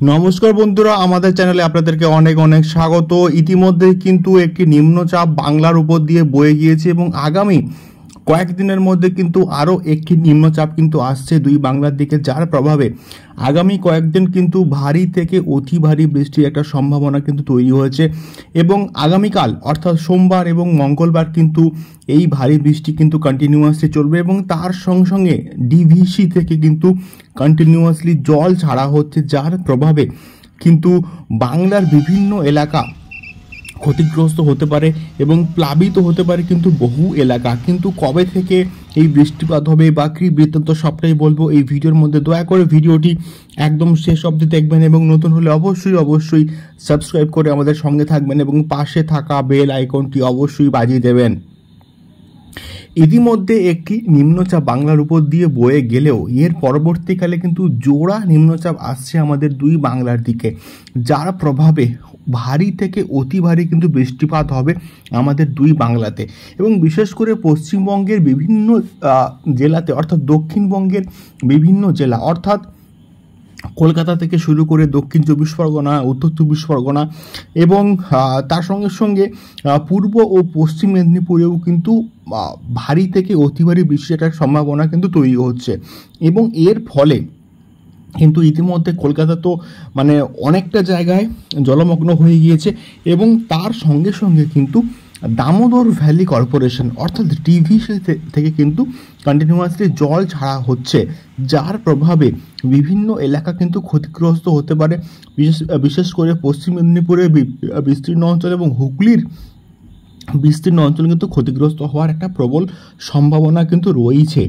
নমস্কার বন্ধুরা, আমাদের চ্যানেলে আপনাদেরকে অনেক অনেক স্বাগত। ইতিমধ্যে কিন্তু একটি নিম্নচাপ বাংলার উপর দিয়ে বয়ে গিয়েছে এবং আগামী কয়েকদিনের মধ্যে কিন্তু আরও একটি নিম্নচাপ কিন্তু আসছে দুই বাংলার দিকে, যার প্রভাবে আগামী কয়েকদিন কিন্তু ভারী থেকে অতি ভারী বৃষ্টির একটা সম্ভাবনা কিন্তু তৈরি হয়েছে এবং আগামীকাল অর্থাৎ সোমবার এবং মঙ্গলবার কিন্তু এই ভারী বৃষ্টি কিন্তু কন্টিনিউয়াসলি চলবে এবং তার সঙ্গে সঙ্গে ডিভিসি থেকে কিন্তু কন্টিনিউয়াসলি জল ছাড়া হচ্ছে, যার প্রভাবে কিন্তু বাংলার বিভিন্ন এলাকা ক্ষতিগ্রস্ত হতে পারে এবং প্লাবিত হতে পারে কিন্তু বহু এলাকা। কিন্তু কবে থেকে এই বৃষ্টিপাত হবে বা কী বৃত্তান্ত সবটাই বলবো এই ভিডিওর মধ্যে। দয়া করে ভিডিওটি একদম শেষ অবধি দেখবেন এবং নতুন হলে অবশ্যই সাবস্ক্রাইব করে আমাদের সঙ্গে থাকবেন এবং পাশে থাকা বেল আইকনটি অবশ্যই বাজিয়ে দেবেন। ইতিমধ্যে একটি নিম্নচাপ বাংলার উপর দিয়ে বয়ে গেলেও এর পরবর্তীকালে কিন্তু জোড়া নিম্নচাপ আসছে আমাদের দুই বাংলার দিকে, যার প্রভাবে ভারী থেকে অতি ভারী কিন্তু বৃষ্টিপাত হবে আমাদের দুই বাংলাতে এবং বিশেষ করে পশ্চিমবঙ্গের বিভিন্ন জেলাতে, অর্থাৎ দক্ষিণবঙ্গের বিভিন্ন জেলা অর্থাৎ কলকাতা থেকে শুরু করে দক্ষিণ চব্বিশ পরগনা, উত্তর চব্বিশ পরগনা এবং তার সঙ্গে সঙ্গে পূর্ব ও পশ্চিম মেদিনীপুরেও কিন্তু ভারী থেকে অতি ভারী বৃষ্টির একটা সম্ভাবনা কিন্তু তৈরি হচ্ছে এবং এর ফলে কিন্তু ইতিমধ্যে কলকাতা তো মানে অনেকটা জায়গায় জলমগ্ন হয়ে গিয়েছে এবং তার সঙ্গে সঙ্গে কিন্তু দামোদর ভ্যালি কর্পোরেশন অর্থাৎ ডিভিসি থেকে কিন্তু কন্টিনিউয়াসলি জল ছাড়া হচ্ছে, যার প্রভাবে বিভিন্ন এলাকা কিন্তু ক্ষতিগ্রস্ত হতে পারে। বিশেষ করে পশ্চিম মেদিনীপুরের বিস্তীর্ণ অঞ্চল এবং হুগলির বিস্তীর্ণ অঞ্চল কিন্তু ক্ষতিগ্রস্ত হওয়ার একটা প্রবল সম্ভাবনা কিন্তু রয়েছে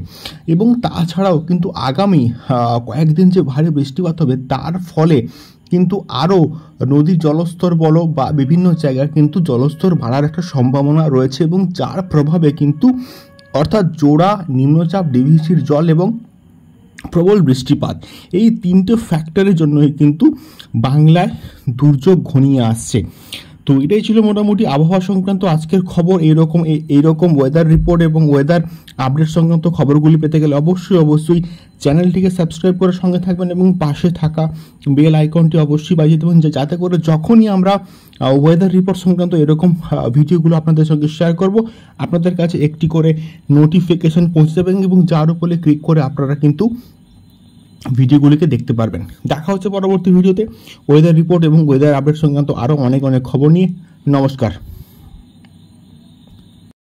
এবং তাছাড়াও কিন্তু আগামী কয়েকদিন যে ভারী বৃষ্টিপাত হবে তার ফলে কিন্তু আরও নদীর জলস্তর বলো বা বিভিন্ন জায়গায় কিন্তু জলস্তর বাড়ার একটা সম্ভাবনা রয়েছে এবং যার প্রভাবে কিন্তু অর্থাৎ জোড়া নিম্নচাপ, ডিভিসির জল এবং প্রবল বৃষ্টিপাত, এই তিনটে ফ্যাক্টরের জন্যই কিন্তু বাংলায় দুর্যোগ ঘনিয়ে আসছে। তো এটাই ছিল মোটামুটি আবহাওয়া সংক্রান্ত আজকের খবর। এইরকম ওয়েদার রিপোর্ট এবং ওয়েদার আপডেট সংক্রান্ত খবরগুলি পেতে গেলে অবশ্যই চ্যানেলটিকে সাবস্ক্রাইব করে সঙ্গে থাকবেন এবং পাশে থাকা বেল আইকনটি অবশ্যই বাজিয়ে দেবেন, যাতে করে যখনই আমরা ওয়েদার রিপোর্ট সংক্রান্ত এরকম ভিডিওগুলো আপনাদের সঙ্গে শেয়ার করব আপনাদের কাছে একটি করে নোটিফিকেশন পৌঁছে যাবেন এবং যার উপরে ক্লিক করে আপনারা কিন্তু ভিডিওগুলিকে দেখতে পারবেন। দেখা হচ্ছে পরবর্তী ভিডিওতে ওয়েদার রিপোর্ট এবং ওয়েদার আপডেট সংক্রান্ত আরও অনেক খবর নিয়ে। নমস্কার।